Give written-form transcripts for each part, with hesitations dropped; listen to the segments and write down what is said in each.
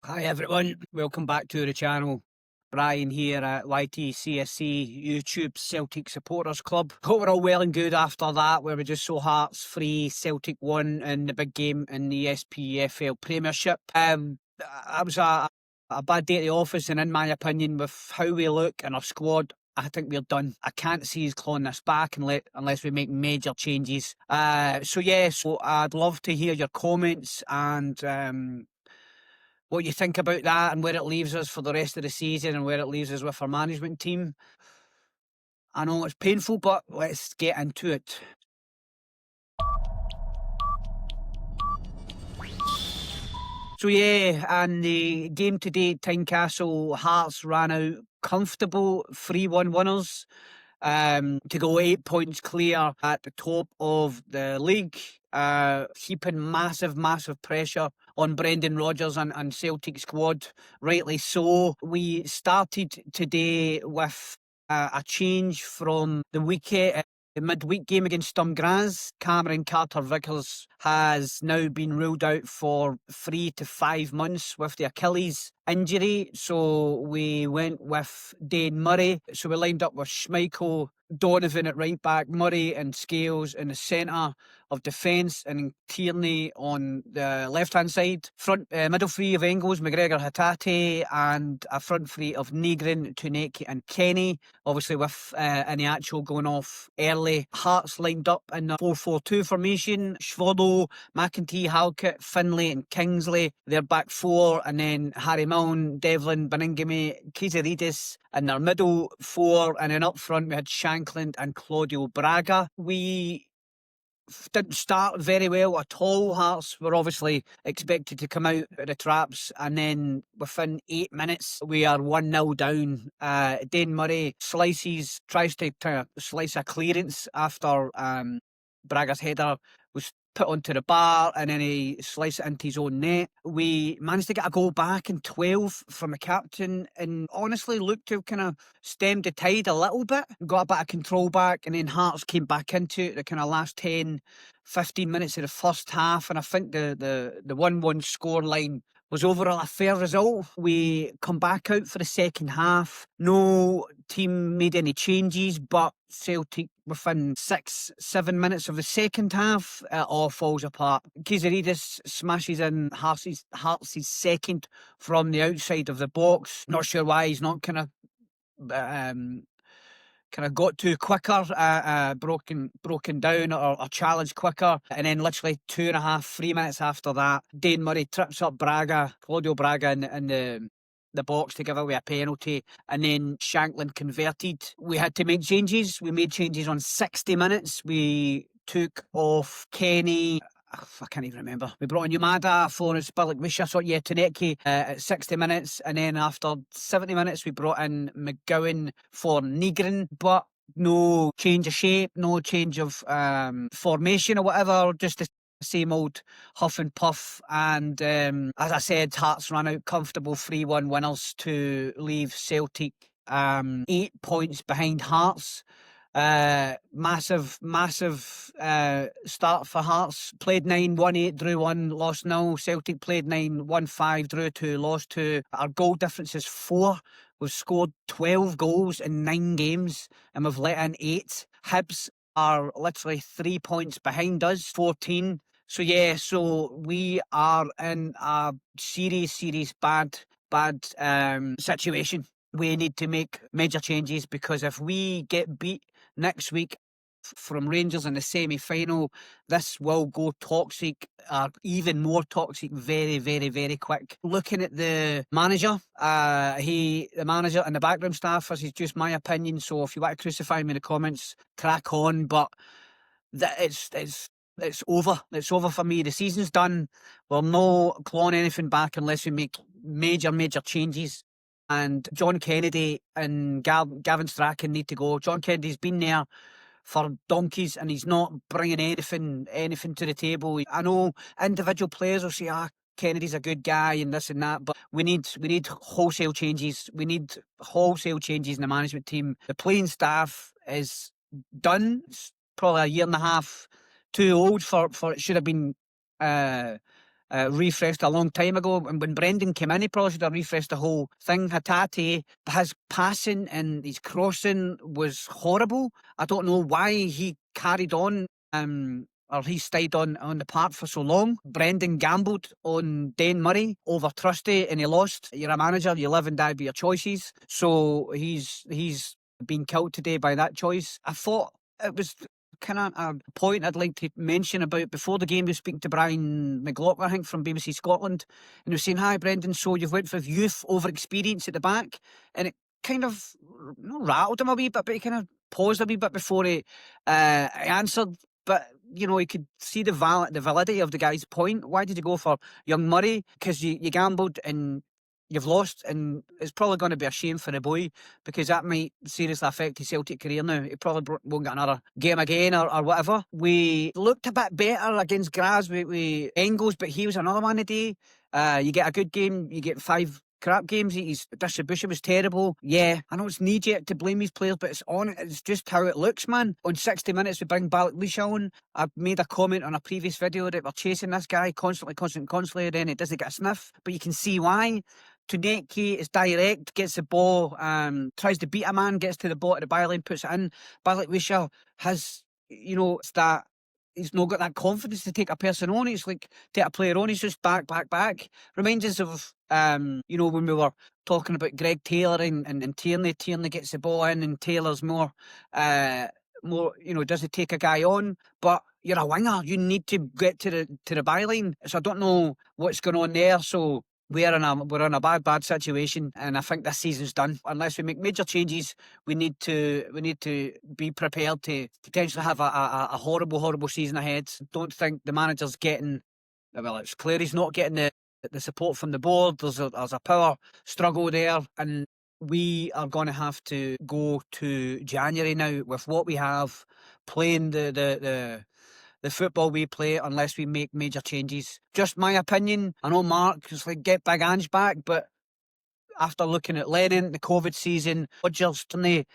Hi everyone, welcome back to the channel. Brian here at YTCSC YouTube Celtic Supporters Club. Hope we're all well and good after that, where we just saw Hearts 3, Celtic 1 in the big game in the SPFL Premiership. That was a bad day at the office, and in my opinion, with how we look and our squad, I think we're done. I can't see us clawing this back unless we make major changes. So I'd love to hear your comments and what you think about that and where it leaves us for the rest of the season and where it leaves us with our management team. I know it's painful, but let's get into it. So and the game today, Tynecastle, Hearts ran out comfortable 3-1 winners to go 8 points clear at the top of the league, keeping massive pressure on Brendan Rodgers and Celtic squad, rightly so. We started today with a change from the weekend. The midweek game against Sturmgras, Cameron Carter-Vickers has now been ruled out for 3 to 5 months with the Achilles injury. So we went with Dane Murray. So we lined up with Schmeichel, Donovan at right back, Murray and Scales in the centre of defence, and Tierney on the left-hand side. Middle three of Engels, McGregor, Hatate, and a front three of Negrin, Tuneki and Kenny. Obviously with Iniacho going off early. Hearts lined up in the 4-4-2 formation. Svodo, McEntee, Halkett, Finlay and Kingsley. Their back four, and then Harry Milne, Devlin, Beningame, Kizaridis in their middle four, and then up front we had Shankland and Claudio Braga. We didn't start very well at all. Hearts were obviously expected to come out of the traps, and then within 8 minutes we are 1-0 down. Dane Murray tries to slice a clearance after Braga's header was put onto the bar, and then he sliced it into his own net. We managed to get a goal back in 12 from the captain, and honestly looked to have kind of stemmed the tide a little bit, got a bit of control back, and then Hearts came back into it the kind of last 10-15 minutes of the first half, and I think the 1-1 scoreline was overall a fair result. We come back out for the second half. No team made any changes, but Celtic, within 6-7 minutes of the second half, it all falls apart. Kizaridis smashes in Hearts' second from the outside of the box. Not sure why he's not kind of got to quicker, broken down or challenged quicker. And then literally 2.5-3 minutes after that, Dane Murray trips up Claudio Braga in the box to give away a penalty, and then Shankland converted. We had to make changes. We made changes on 60 minutes. We took off Kenny. I can't even remember. We brought in Yamada, Florence Billick, Tuneki at 60 minutes, and then after 70 minutes we brought in McGowan for Negrin, but no change of shape, no change of formation or whatever, just the same old huff and puff. And as I said, Hearts ran out comfortable 3-1 winners to leave Celtic 8 points behind Hearts. Massive start for Hearts. Played 9, won 8, drew 1, lost 0. Celtic played 9, won 5, drew 2, lost 2. Our goal difference is 4. We've scored 12 goals in 9 games and we've let in 8. Hibs are literally 3 points behind us, 14. So we are in a serious bad situation. We need to make major changes, because if we get beat next week from Rangers in the semi-final, this will go toxic, even more toxic, very quick. Looking at the manager, the manager and the backroom staff, this is just my opinion, so if you want to crucify me in the comments, crack on, but it's over. It's over for me. The season's done. We're not clawing anything back unless we make major changes. And John Kennedy and Gavin Strachan need to go. John Kennedy's been there for donkeys and he's not bringing anything to the table. I know individual players will say, Kennedy's a good guy and this and that, but we need wholesale changes. We need wholesale changes in the management team. The playing staff is done. It's probably a year and a half too old for it should have been refreshed a long time ago. And when Brendan came in, he probably should have refreshed the whole thing. Hatate, his passing and his crossing was horrible. I don't know why he carried on. Or he stayed on the park for so long. Brendan gambled on Dane Murray over Trusty and he lost. You're a manager, you live and die by your choices. So he's been killed today by that choice. I thought it was kind of a point I'd like to mention about before the game. We were speaking to Brian McLaughlin, I think, from BBC Scotland, and he was saying, "Hi, Brendan, so you've went for youth over experience at the back," and it kind of rattled him a wee bit, but he kind of paused a wee bit before he answered. But you know, he could see the validity of the guy's point. Why did you go for young Murray? Because you gambled and you've lost, and it's probably going to be a shame for the boy because that might seriously affect his Celtic career now. He probably won't get another game again or whatever. We looked a bit better against Graz with Engels, but he was another one today. You get a good game, you get 5 crap games. His distribution was terrible. Yeah, I know it's knee-jerk to blame these players, but it's just how it looks, man. On 60 minutes, we bring Balikwisha on. I made a comment on a previous video that we're chasing this guy constantly, then it doesn't get a sniff. But you can see why. Tuneki is direct, gets the ball, tries to beat a man, gets to the ball at the byline, puts it in. Balikwisha has, it's that he's not got that confidence to take a person on. It's like take a player on, he's just back. Reminds us of when we were talking about Greg Taylor and Tierney. Tierney gets the ball in and Taylor's more does he take a guy on? But you're a winger, you need to get to the byline. So I don't know what's going on there. So we're in a bad situation, and I think this season's done. Unless we make major changes, we need to be prepared to potentially have a horrible season ahead. Don't think the manager's getting. Well, it's clear he's not getting the support from the board. There's a power struggle there, and we are going to have to go to January now with what we have, playing the football we play, unless we make major changes. Just my opinion. I know Mark is like, get Big Ange back, but after looking at Lennon, the COVID season, Rodgers, do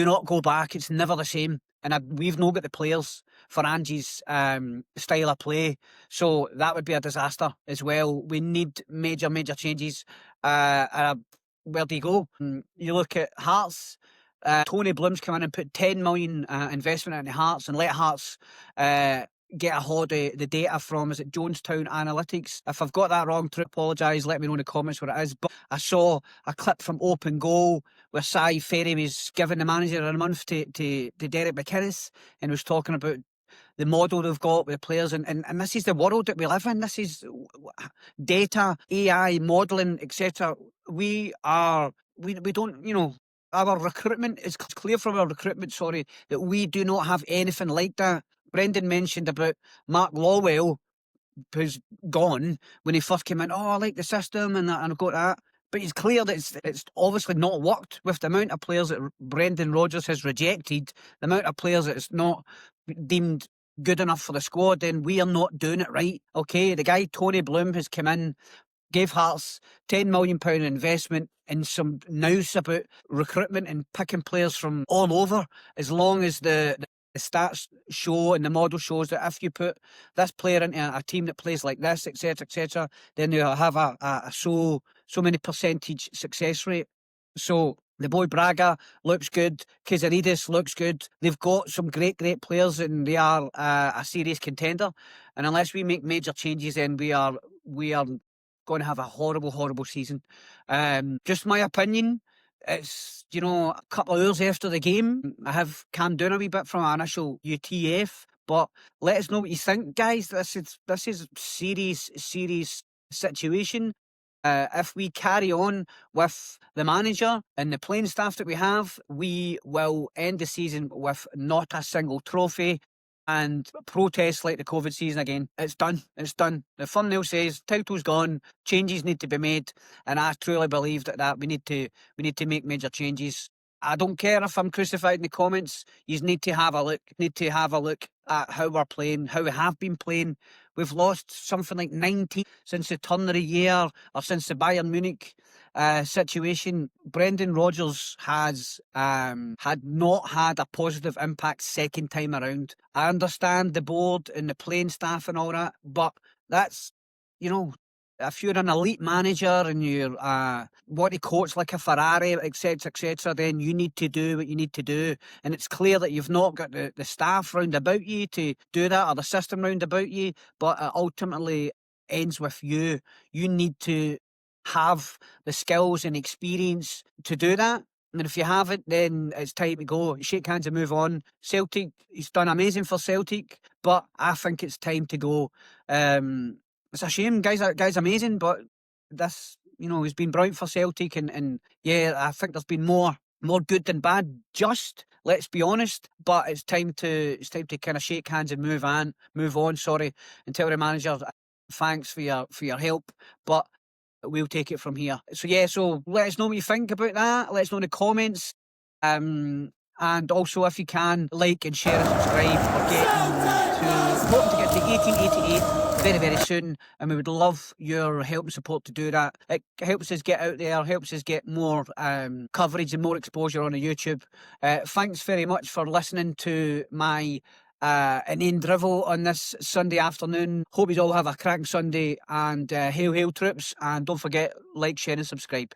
not go back. It's never the same. And we've not got the players for Ange's style of play. So that would be a disaster as well. We need major changes. Where do you go? You look at Hearts. Tony Bloom's come in and put 10 million investment into Hearts and let Hearts get a hold of the data from, is it Jonestown Analytics? If I've got that wrong, to apologise, let me know in the comments what it is. But I saw a clip from Open Goal where Cy Ferry was giving the manager a month to Derek McInnes and was talking about the model they've got with the players, and this is the world that we live in. This is data, AI, modelling, etc. We don't, our recruitment is clear from our recruitment, that we do not have anything like that. Brendan mentioned about Mark Lawwell, who's gone, when he first came in. Oh, I like the system and I've got that. But it's clear that it's obviously not worked with the amount of players that Brendan Rodgers has rejected, the amount of players that it's not deemed good enough for the squad, then we are not doing it right. Okay, the guy Tony Bloom has come in, gave Hearts £10 million investment and some nous about recruitment and picking players from all over, as long as the stats show and the model shows that if you put this player into a team that plays like this, etc., then they'll have a so many percentage success rate. So the boy Braga looks good. Casaridis looks good. They've got some great players, and they are a serious contender. And unless we make major changes, then we are going to have a horrible season. Just my opinion. It's, a couple of hours after the game. I have calmed down a wee bit from our initial UTF, but let us know what you think, guys. This is serious situation. If we carry on with the manager and the playing staff that we have, we will end the season with not a single trophy and protests like the COVID season again. It's done. The thumbnail says title's gone, changes need to be made, and I truly believe that we need to make major changes. I don't care if I'm crucified in the comments. You need to have a look. At how we're playing, how we have been playing. We've lost something like 19 since the turn of the year, or since the Bayern Munich situation. Brendan Rodgers has had not had a positive impact second time around. I understand the board and the playing staff and all that, but that's you know, if you're an elite manager and you're want to coach like a Ferrari, etc., then you need to do what you need to do. And it's clear that you've not got the staff round about you to do that, or the system round about you, but it ultimately ends with you. You need to have the skills and experience to do that. And if you haven't, then it's time to go. Shake hands and move on. Celtic, he's done amazing for Celtic, but I think it's time to go. It's a shame, guy's amazing, but this, he's been brilliant for Celtic, and yeah, I think there's been more good than bad. Just let's be honest, but it's time to kind of shake hands and move on. Sorry, and tell the manager thanks for your help, but we'll take it from here. So yeah, so let us know what you think about that. Let us know in the comments. And also, if you can, like and share and subscribe. We're hoping to get to 1888 very, very soon, and we would love your help and support to do that. It helps us get out there, helps us get more coverage and more exposure on the YouTube. Thanks very much for listening to my inane drivel on this Sunday afternoon. Hope you all have a cracking Sunday, and hail troops, and don't forget, like, share and subscribe.